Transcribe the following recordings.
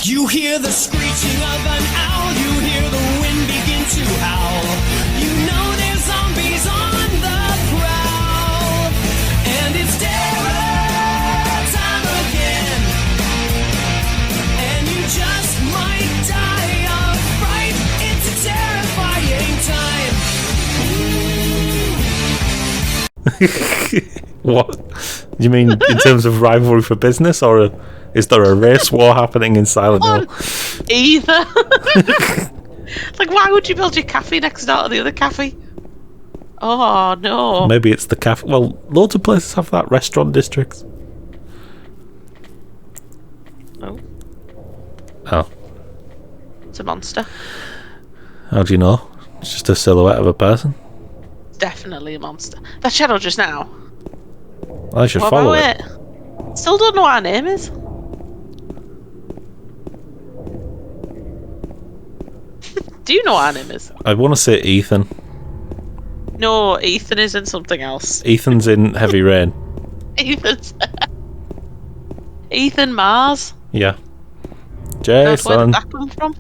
You hear the screeching of an owl, you hear the wind begin to howl. You know there's zombies on the prowl, and it's terror time again. And you just might die of fright. It's a terrifying time. What? Do you mean in terms of rivalry for business, or is there a race war happening in Silent Hill? Either. Like, why would you build your cafe next door to the other cafe? Oh, no. Maybe it's the cafe. Well, loads of places have that, restaurant districts. Oh. Oh. It's a monster. How do you know? It's just a silhouette of a person. It's definitely a monster. That shadow just now. I should What follow about it. Still don't know what our name is. Do you know what our name is? I want to say Ethan. No, Ethan is in something else. Ethan's in Heavy Rain. Ethan's... Ethan Mars. Yeah. God, where Jason. did that come from?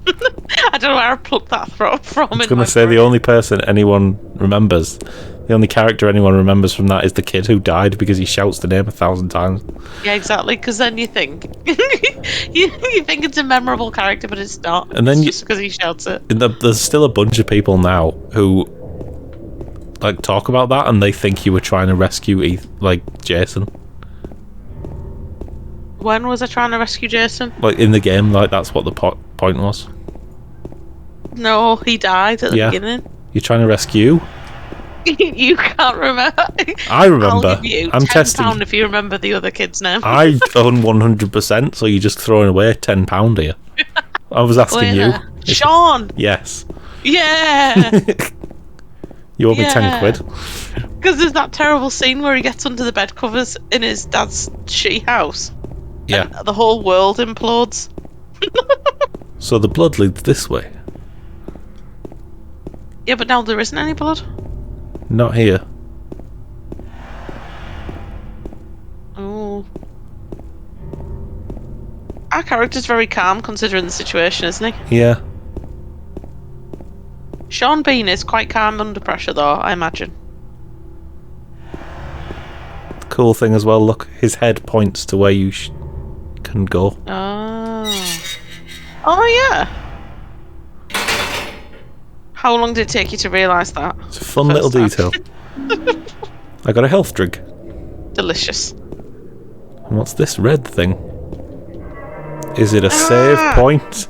I don't know where I plucked that from. I was going my to say brain. the only person anyone remembers, the only character anyone remembers from that is the kid who died because he shouts the name 1,000 times. Yeah, exactly. Because then you think you think it's a memorable character, but it's not. And then it's just because he shouts it. And there's still a bunch of people now who like talk about that, and they think you were trying to rescue Jason. When was I trying to rescue Jason? Like in the game, like that's what the point was. No, he died at the beginning. You're trying to rescue? You can't remember. I remember. I'll give you I'm £10 testing. if you remember the other kid's name. I own 100%, so you're just throwing away £10 here. I was asking you. Sean! Yes. Yeah! You owe me 10 quid. Because there's that terrible scene where he gets under the bed covers in his dad's shitty house. Yeah. And the whole world implodes. So the blood leads this way. Yeah, but now there isn't any blood. Not here. Oh. Our character's very calm considering the situation, isn't he? Yeah. Sean Bean is quite calm under pressure, though, I imagine. Cool thing as well, look, his head points to where you can go. Oh. Oh, yeah. How long did it take you to realise that? It's a fun little detail. I got a health drink. Delicious. And what's this red thing? Is it a save point?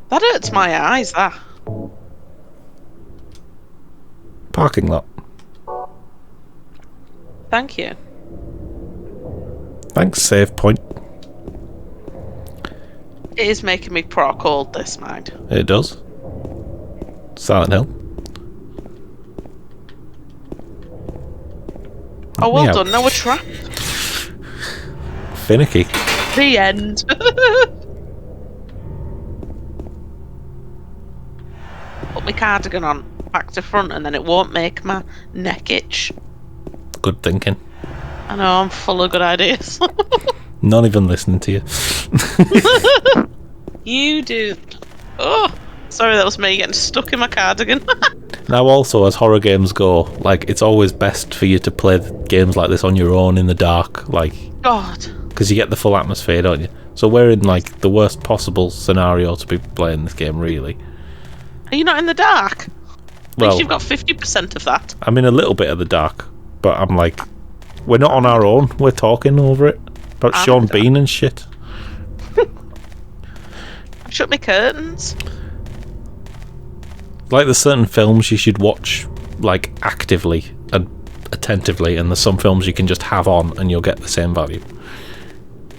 That hurts my eyes, that. Parking lot. Thank you. Thanks, save point. It is making me pro cold, this, mind. It does. Silent Hill. Oh, well done. Now we're trapped. Finicky. The end. Put my cardigan on back to front and then it won't make my neck itch. Good thinking. I know, I'm full of good ideas. Not even listening to you. You do. Oh, sorry, that was me getting stuck in my cardigan. Now also, as horror games go, like, it's always best for you to play games like this on your own in the dark, like... God. Because you get the full atmosphere, don't you? So we're in, like, the worst possible scenario to be playing this game, really. Are you not in the dark? At Well, least you've got 50% of that. I'm in a little bit of the dark, but I'm like... We're not on our own, we're talking over it. About I'm Sean in the dark. Bean and shit. Shut my curtains. Like, there's certain films you should watch, like, actively and attentively, and there's some films you can just have on and you'll get the same value.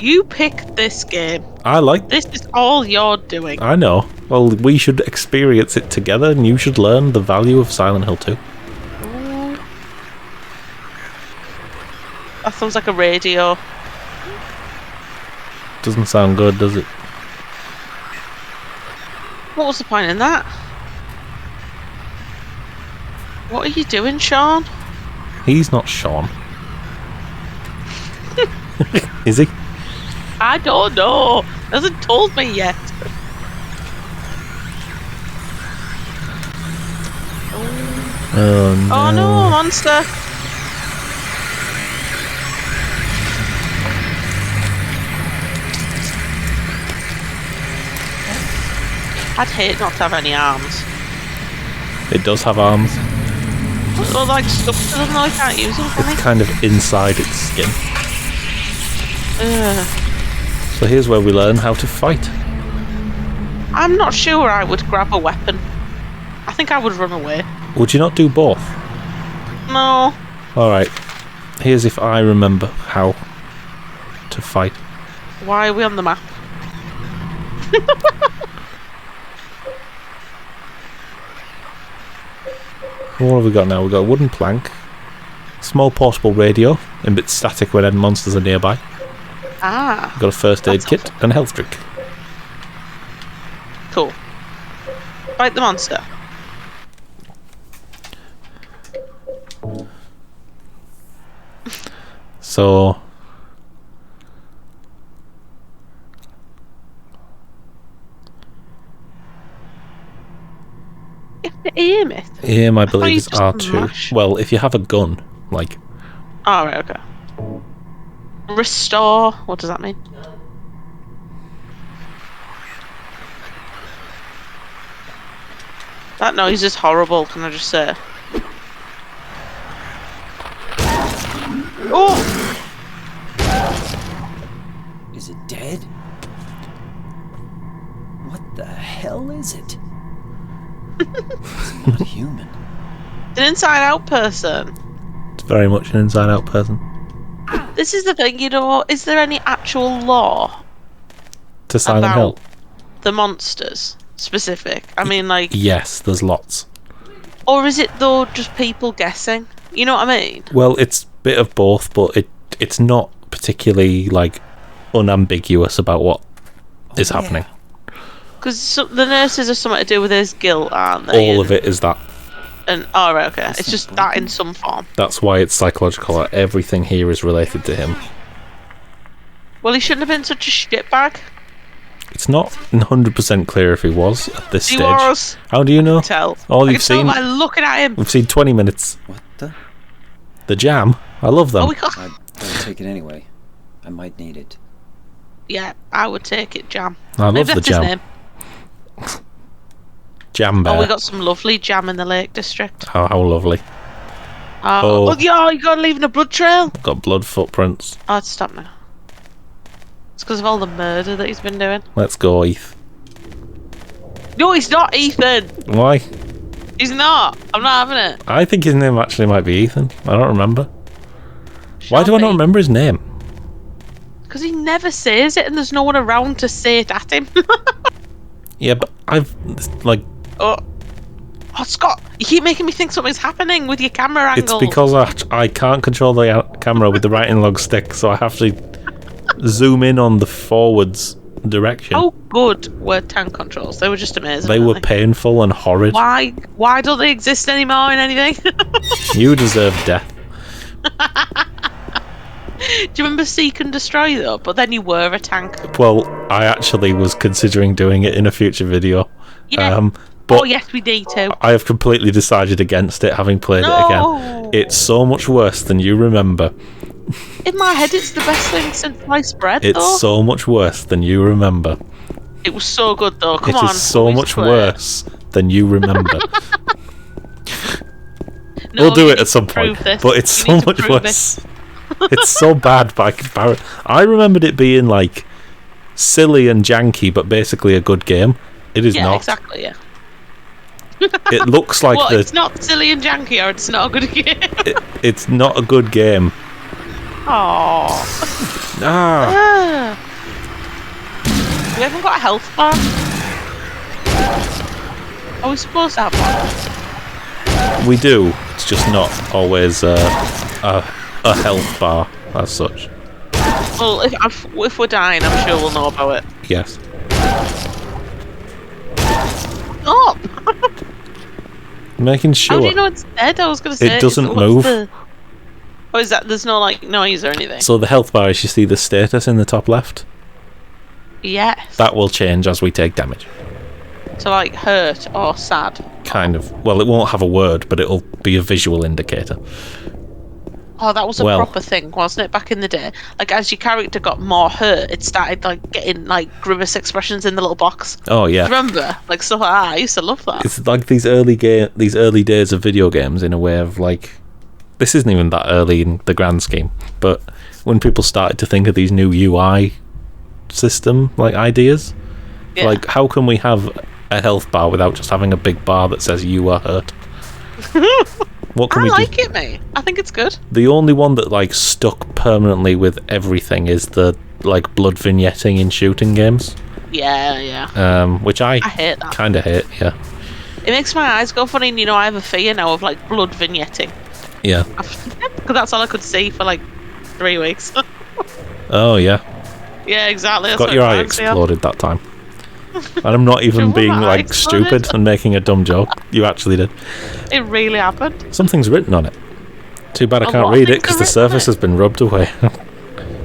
You picked this game. I like... This is all you're doing. I know. Well, we should experience it together, and you should learn the value of Silent Hill 2. That sounds like a radio. Doesn't sound good, does it? What was the point in that? What are you doing, Sean? He's not Sean. Is he? I don't know. Hasn't told me yet. Oh, Oh no, monster! I'd hate not to have any arms. It does have arms. Or like stuff to them, though. I can't use them, can It's kind of inside its skin. I? So here's where we learn how to fight. I'm not sure I would grab a weapon. I think I would run away. Would you not do both? No. Alright. Here's if I remember how to fight. Why are we on the map? What have we got now? We've got a wooden plank, small portable radio, a bit static when any monsters are nearby. Ah. We've got a first aid That's kit and a health drink. Cool. Fight the monster. So... You have to aim it. aim, I thought believe, you is just R2. mash. Well, if you have a gun, like... Oh, right, okay. Restore. What does that mean? That noise is horrible, can I just say? Oh! Is it dead? What the hell is it? It's not human. It's an inside-out person. It's very much an inside-out person. This is the thing, you know, is there any actual law To Silent about Hill. the monsters specific? I mean, like, Yes, there's lots. or is it though just people guessing? You know what I mean? Well, it's a bit of both, but it's not particularly, like, unambiguous about what is yeah. happening. Because the nurses are something to do with his guilt, aren't they? All of it is that. And oh, right, okay, it's That's just not that broken. in some form. That's why it's psychological. Everything here is related to him. Well, he shouldn't have been such a shitbag. It's not 100% clear if he was at this He stage. was. How do you know? Tell. All I you've can tell seen, by looking at him. we've seen 20 minutes. What the? The jam, I love them. Oh, we got. I'd better take it anyway. I might need it. Yeah, I would take it, Jam. I love Maybe the that's his jam. name. Jam bear. Oh, we got some lovely jam in the Lake District. How lovely. Oh, Oh. yeah, you got leaving a blood trail. Got blood footprints. Oh, it's stopped now. It's because of all the murder that he's been doing. Let's go, Heath. No, he's not Ethan. Why? He's not. I'm not having it. I think his name actually might be Ethan. I don't remember. Why do I not remember his name? Because he never says it, and there's no one around to say it at him. Yeah, but I've, like, Oh, Scott, you keep making me think something's happening with your camera angle. it's because I can't control the camera with the right analog stick, so I have to zoom in on the forwards direction. How good were tank controls? They were just amazing. They weren't were painful and horrid. Why don't they exist anymore in anything? You deserve death. Do you remember Seek and Destroy though? But then you were a tank. Well, I actually was considering doing it in a future video. Yeah. But Oh yes, we need to. I have completely decided against it, having played it No. again. It's so much worse than you remember. In my head, it's the best thing since sliced bread. It's though. so much worse than you remember. It was so good though. Come It on. is so please much play it. worse than you remember. No, We'll do you it need at some to prove point, this. but it's You so need to much prove worse. It's so bad by comparison. I remembered it being like silly and janky, but basically a good game. It is Yeah, not. exactly. Yeah. It looks like Well, the. it's not silly and janky, or it's not a good game. It's not a good game. Aww. Ah, We haven't got a health bar. Are we supposed to have one? we do. It's just not always a health bar as such. Well, if we're dying, I'm sure we'll know about it. Yes. Stop! Making sure. How do you know it's dead? I was going to say It doesn't what's move. Oh, is that there's no like noise or anything? So the health bar is, you see the status in the top left. Yes. That will change as we take damage. So, like, hurt or sad. Kind of. Well, it won't have a word, but it'll be a visual indicator. Oh, that was a Well- proper thing, wasn't it, back in the day? Like, as your character got more hurt, it started, like, getting, like, grimace expressions in the little box. Oh, yeah. Do you remember? Like, stuff like that. I used to love that. It's like these early days of video games in a way of, like... This isn't even that early in the grand scheme, but when people started to think of these new UI system, like, ideas... Yeah. Like, how can we have a health bar without just having a big bar that says you are hurt? What can I we like do? it, mate. I think it's good. The only one that, like, stuck permanently with everything is the, like, blood vignetting in shooting games. Yeah. Which I hate that. kind of hate, yeah. It makes my eyes go funny, and you know, I have a fear now of, like, blood vignetting. Yeah. Because that's all I could see for, like, 3 weeks. Oh, yeah. Yeah, exactly. That's Got what your it eye reminds me of. exploded that time. And I'm not even Your being, eye like, exploded? stupid and making a dumb joke. You actually did. It really happened. Something's written on it. Too bad I A can't lot of read it things because are the written on surface it. has been rubbed away.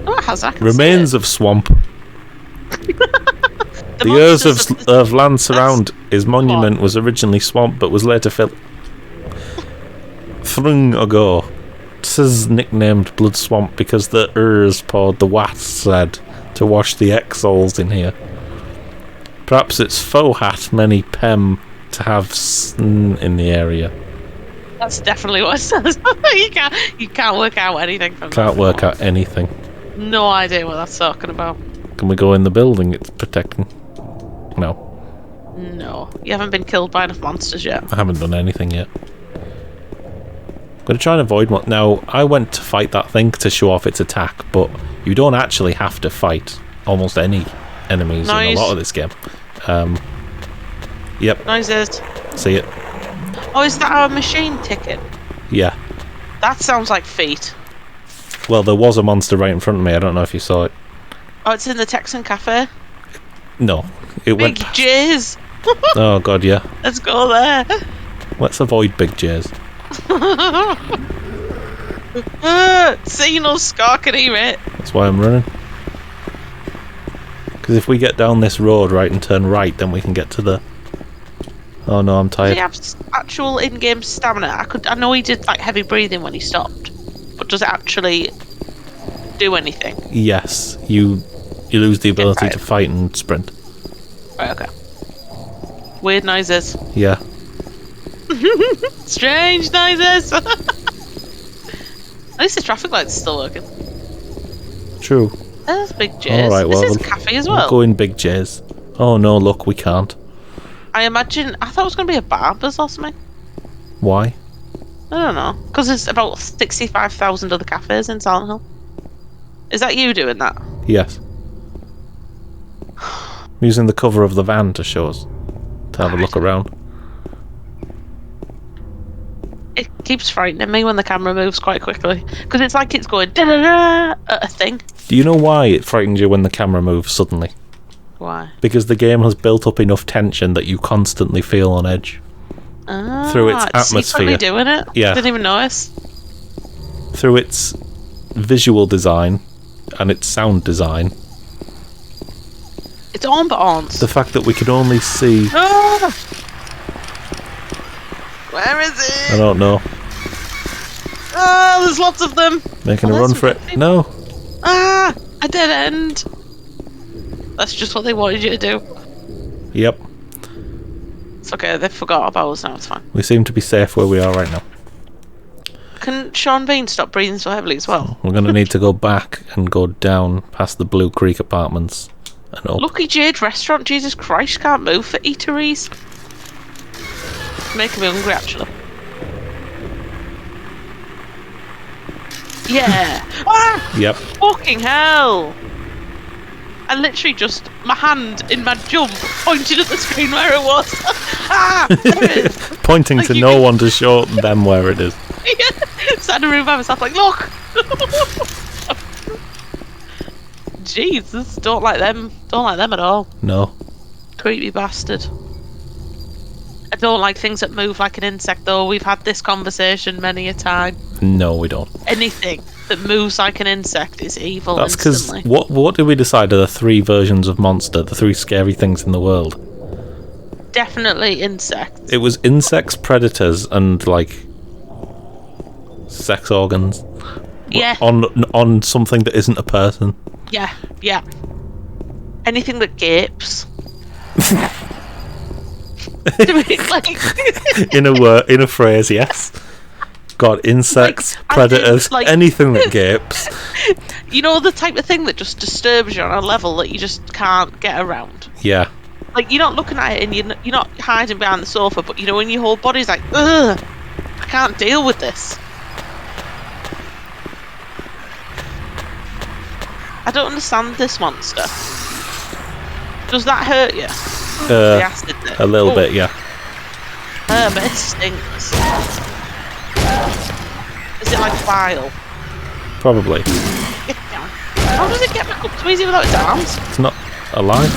Oh, it has. I can Remains see of swamp. it. The earth monsters of land surround his monument was originally swamp but was later filled. Thrung ago. This is nicknamed Blood Swamp because the Urs poured the Wats said to wash the exiles in here. Perhaps it's Fohat many Pem to have sn in the area. That's definitely what it says. you can't work out anything from Can't that. work out anything. No idea what that's talking about. Can we go in the building it's protecting? No, No, you haven't been killed by enough monsters yet. I haven't done anything yet. Gonna try and avoid one. Now, I went to fight that thing to show off its attack, but you don't actually have to fight almost any enemies in a Nice. lot of this game. Yep, Noises. see it? Oh, is that our machine ticking? Yeah. That sounds like feet. Well, there was a monster right in front of me. I don't know if you saw it. Oh, it's in the Texan Cafe. No, it Big went. J's. Oh god, yeah. Let's go there. Let's avoid big J's. See no scarkity, mate. That's why I'm running. Because if we get down this road right and turn right, then we can get to the. Oh no, I'm Does tired. he have actual in-game stamina? I know he did like heavy breathing when he stopped, but does it actually do anything? Yes, you lose the ability tired. to fight and sprint. Right, okay. Weird noises. Yeah. Strange noises. At least the traffic light's still working. True. There's Big J's. All right, well, this is a we'll- cafe as We'll well. go in big J's. Oh no, look, we can't. I thought it was going to be a barber's or something. Why? I don't know. Because there's about 65,000 other cafes in Silent Hill. Is that you doing that? Yes. I'm using the cover of the van to show us. To have a look around. It keeps frightening me when the camera moves quite quickly. Because it's like it's going da-da-da at a thing. Do you know why it frightens you when the camera moves suddenly? Why? Because the game has built up enough tension that you constantly feel on edge. Through its it's secretly atmosphere. doing it? Yeah. Didn't even notice. Through its visual design and its sound design. It's ambiance. The fact that we can only see... Ah! Where is I it? don't know. Ah, there's lots of them. Making Oh, a run that's for it. really- No. Ah, a dead end. That's just what they wanted you to do. Yep. It's okay, they forgot about us now, it's fine. We seem to be safe where we are right now. Can Sean Bean stop breathing so heavily as well? We're going to need to go back and go down past the Blue Creek apartments and up. Lucky Jade restaurant, Jesus Christ, can't move for eateries. Making me hungry, actually. Yeah. Ah! Yep. Fucking hell! I literally just, my hand in my jump pointed at the screen where it was. Ah! There it is. Pointing Like to you no can- one to show them where it is. Sat in a room by myself like, look! Jesus, don't like them at all. No. Creepy bastard. I don't like things that move like an insect though. We've had this conversation many a time. No, we don't. Anything that moves like an insect is evil That's because instantly. what did we decide are the 3 versions of monster, the 3 scary things in the world? Definitely insects. It was insects, predators, and like sex organs. Yeah. On something that isn't a person. Yeah. Anything that gapes. In a phrase, yes. God, insects, predators, anything that gapes. You know, the type of thing that just disturbs you on a level that you just can't get around. Yeah. Like, you're not looking at it and you're not hiding behind the sofa, but you know, when your whole body's like, ugh, I can't deal with this. I don't understand this monster. Does that hurt you? The acid bit? A little bit, yeah. But it stinks. Is it like bile? Probably. How does it get back up so easy without its arms? It's not alive.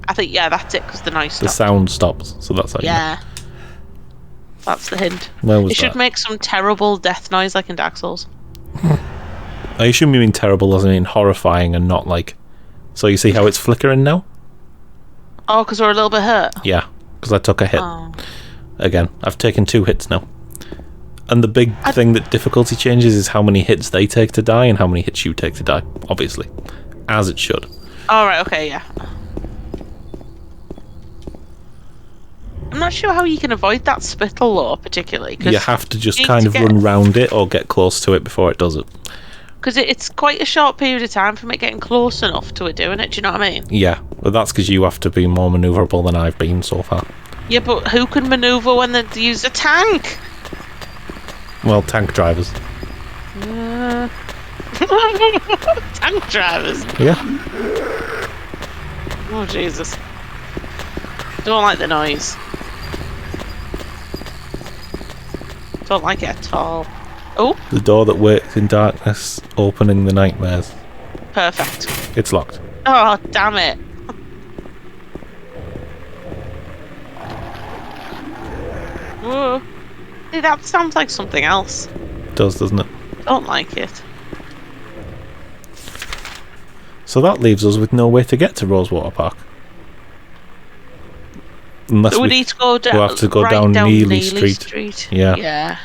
I think, yeah, that's it, because the noise The stops. sound stops, so that's how you know. Yeah. That's the hint. Where was It should that? make some terrible death noise like in Dark Souls. I assume you mean terrible as in horrifying and not like... So you see how it's flickering now? Oh, because we're a little bit hurt? Yeah, because I took a hit. Oh. Again, I've taken 2 hits now. And the big thing that difficulty changes is how many hits they take to die and how many hits you take to die, obviously. As it should. Oh, right, okay, yeah. I'm not sure how you can avoid that spittle law, particularly. You have to just kind of run round it or get close to it before it does it. Because it's quite a short period of time from it getting close enough to it doing it, do you know what I mean? Yeah, but that's because you have to be more manoeuvrable than I've been so far. Yeah, but who can manoeuvre when they use a tank? Well, tank drivers. Tank drivers? Yeah. Oh, Jesus. Don't like the noise. Don't like it at all. Oh, The door that works in darkness, opening the nightmares. perfect. It's locked. Oh, damn it. Whoa. See, that sounds like something else. It does, doesn't it? Don't like it. So that leaves us with no way to get to Rosewater Park. Unless So we need to go down. we'll have to go down Neely Street. Yeah. Yeah.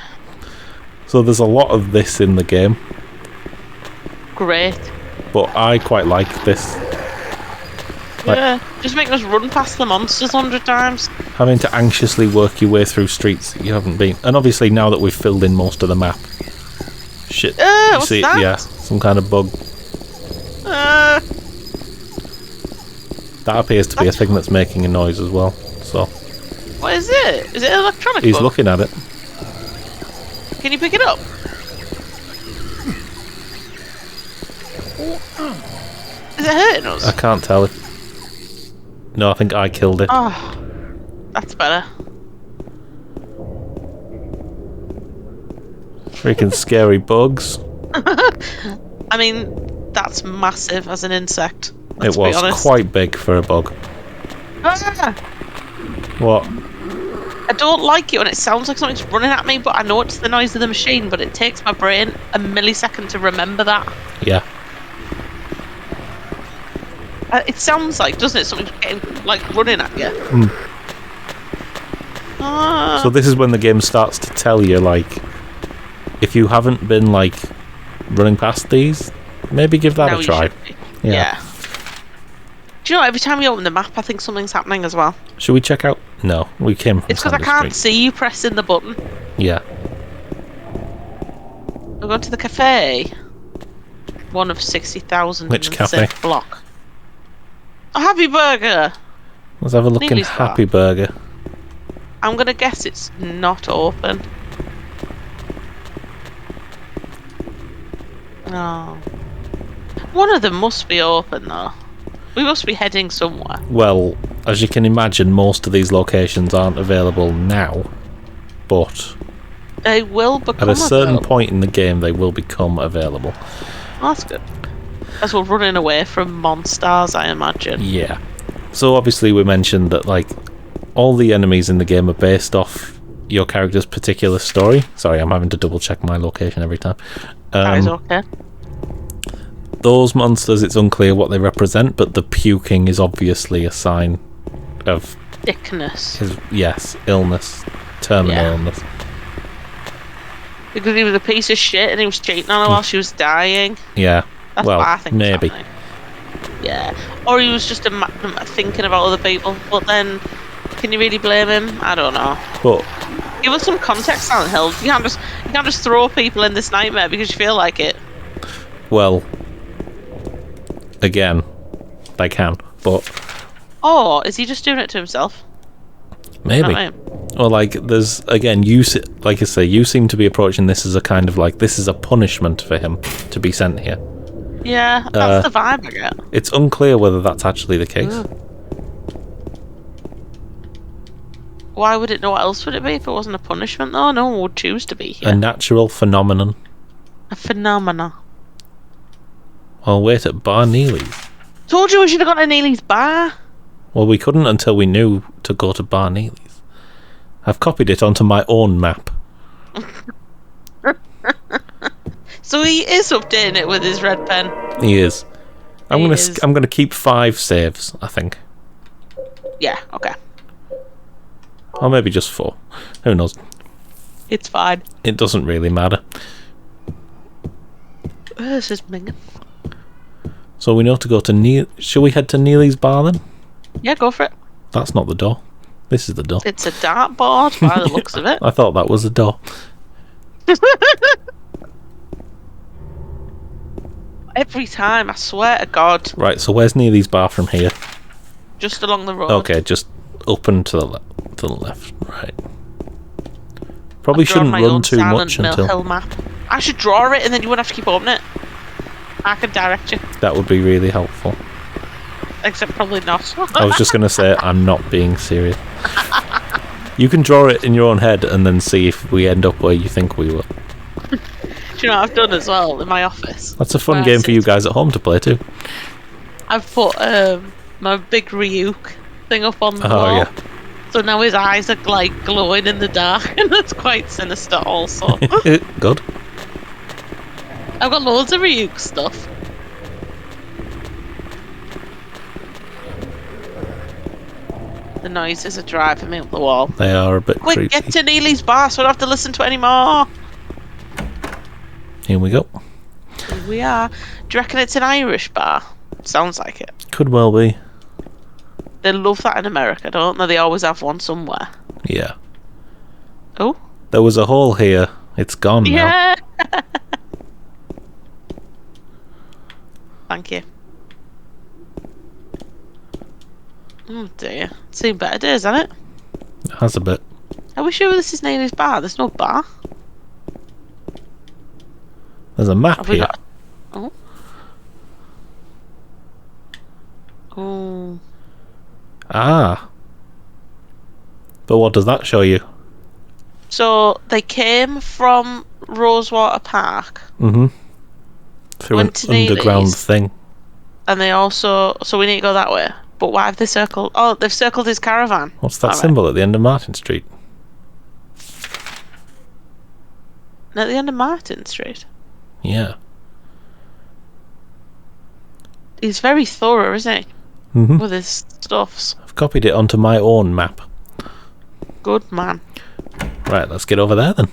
So there's a lot of this in the game, Great. but I quite like this. Like- Yeah. Just making us run past the monsters 100 times. Having to anxiously work your way through streets that you haven't been. And obviously now that we've filled in most of the map. Shit. You What's see, that? yeah, some kind of bug. That appears to be a thing that's making a noise as well. So What is it? Is it an electronic he's bug? looking at it. Can you pick it up? Is it hurting us? I can't tell if... No, I think I killed it. Oh, that's better. Freaking scary bugs. I mean, that's massive as an insect. Let's It was be honest. quite big for a bug. Ah! What? I don't like it when it sounds like something's running at me, but I know it's the noise of the machine, but it takes my brain a millisecond to remember that. Yeah. It sounds like, doesn't it, something's getting, like, running at you. Ah. So this is when the game starts to tell you, like, if you haven't been, like, running past these, maybe give that Now a you try. should be. Yeah. Yeah. Do you know, every time you open the map, I think something's happening as well. Should we check out? No, we came from It's because I Sandy can't Street. see you pressing the button. Yeah. We're going to the cafe. One of 60,000 Which in the cafe? same block. A Happy Burger! Let's have a look in Neely's bar. Happy Burger. I'm going to guess it's not open. No. One of them must be open, though. We must be heading somewhere. Well, as you can imagine, most of these locations aren't available now, but They will become at a certain available. point in the game, they will become available. That's good. As we're running away from monsters, I imagine. Yeah. So obviously we mentioned that, like, all the enemies in the game are based off your character's particular story. Sorry, I'm having to double check my location every time. That is okay. Those monsters, it's unclear what they represent, but the puking is obviously a sign of Sickness. illness, terminal Yeah. illness. Because he was a piece of shit and he was cheating on her while she was dying. Yeah, That's well, what I think was maybe. happening. Yeah. Or he was just thinking about other people. But then, can you really blame him? I don't know. But Give us some context, Silent Hill. You can't just throw people in this nightmare because you feel like it. well, again, they can, but Or is he just doing it to himself? maybe. Not me. Or like, there's again, like I say, you seem to be approaching this as a kind of like this is a punishment for him to be sent here. Yeah, that's the vibe I get. It's unclear whether that's actually the case. Why would it? What else would it be if it wasn't a punishment? Though no one would choose to be here. A natural phenomenon. A phenomena. I'll wait at Bar Neely's. Told you we should have gone to Neely's bar. Well, we couldn't until we knew to go to Bar Neely's. I've copied it onto my own map. So he is updating it with his red pen. He is. I'm He gonna is. I'm gonna keep 5 saves, I think, Yeah, okay. or maybe just 4. Who knows? It's fine. It doesn't really matter. This is minging. So we know to go to Neil. Shall we head to Neely's bar then? Yeah, go for it. That's not the door. This is the door. It's a dartboard by the looks of it. I thought that was the door. Every time, I swear to God. Right. So where's Neely's bar from here? Just along the road. Okay, just up and to the left. Right. Probably I've drawn shouldn't my run own too Silent much Mill until Hill map. I should draw it and then you wouldn't have to keep opening it. I could direct you. that would be really helpful. Except probably not. I was just gonna say I'm not being serious. You can draw it in your own head and then see if we end up where you think we will. Do you know what I've done as well in my office? That's a fun Where I game for you sit. guys at home to play too. I've put my big Ryuk thing up on the Oh, wall. yeah. So now his eyes are like glowing in the dark and that's quite sinister also. Good. I've got loads of Ryuk stuff. The noises are driving me up the wall. They are a bit Quick, creepy. get to Neely's bar so I don't have to listen to it anymore. Here we go. Here we are. Do you reckon it's an Irish bar? Sounds like it. Could well be. They love that in America, don't they? They always have one somewhere. Yeah. Oh? There was a hole here. It's gone now. Yeah! Thank you. Oh dear. It's seen better days, hasn't it? It has a bit. Are we sure this is Neely's bar? There's no bar. There's a map Have we here. got... Oh. Oh. Ah. But what does that show you? So, they came from Rosewater Park. Mm-hmm. Through an Went to Neely's. underground thing. And they also... So we need to go that way. But why have they circled... Oh, they've circled his caravan. What's that Alright. symbol at the end of Martin Street? At the end of Martin Street. Yeah. He's very thorough, isn't he? Mm-hmm. With his stuffs. I've copied it onto my own map. Good man. Right, let's get over there then.